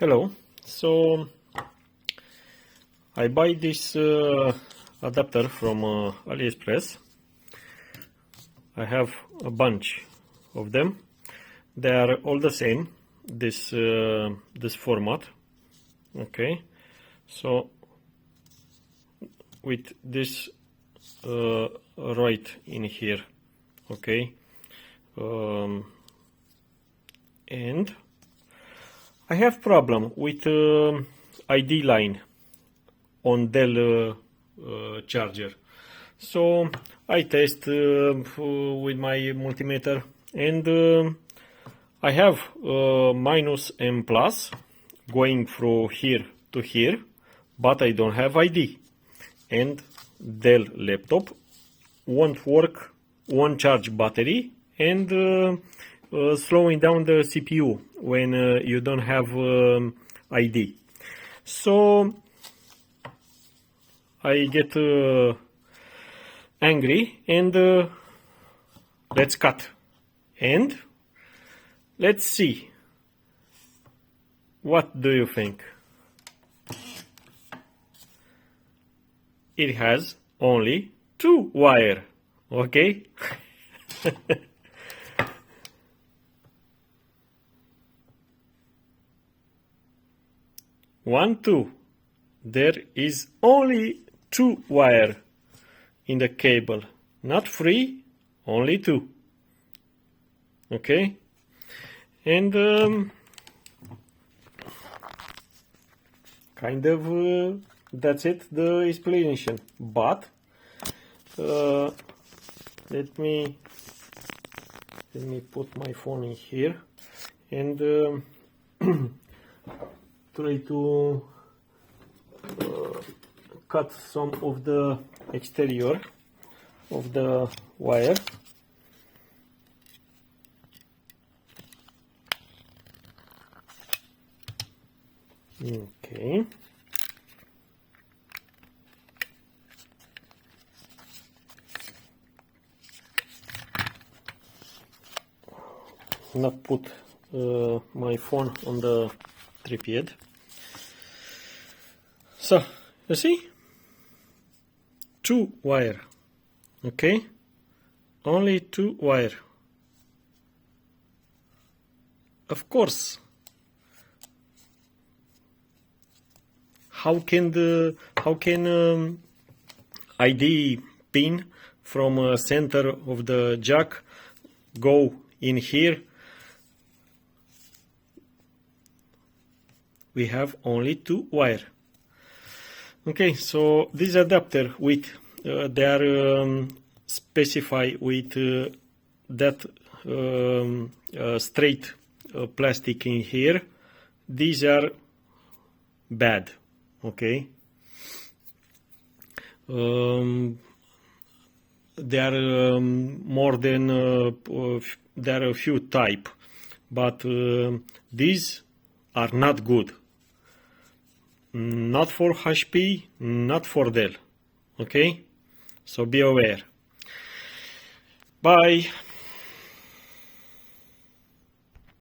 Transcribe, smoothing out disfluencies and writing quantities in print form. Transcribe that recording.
Hello. So I buy this adapter from AliExpress. I have a bunch of them. They are all the same. This format. Okay. So with this right in here. Okay. And I have problem with ID line on Dell charger. So I test with my multimeter, and I have minus and plus going from here to here, but I don't have ID. And Dell laptop won't work, won't charge battery, and slowing down the CPU when you don't have ID. So I get angry, and let's cut, and let's see. What do you think? It has only 2 wires, okay? One, two. There is only 2 wires in the cable, not 3, only 2. Okay, and kind of that's it, the explanation. But let me put my phone in here and try to cut some of the exterior of the wire. Okay. Not put my phone on the tripod. So you see, 2 wires. Okay, only 2 wires. Of course. How can ID pin from center of the jack go in here? We have only 2 wires. Okay, so this adapter with they are specified with that straight plastic in here. These are bad. Okay, there are more than there are a few type, but these are not good. Not for HP, not for Dell. Okay, so be aware. Bye.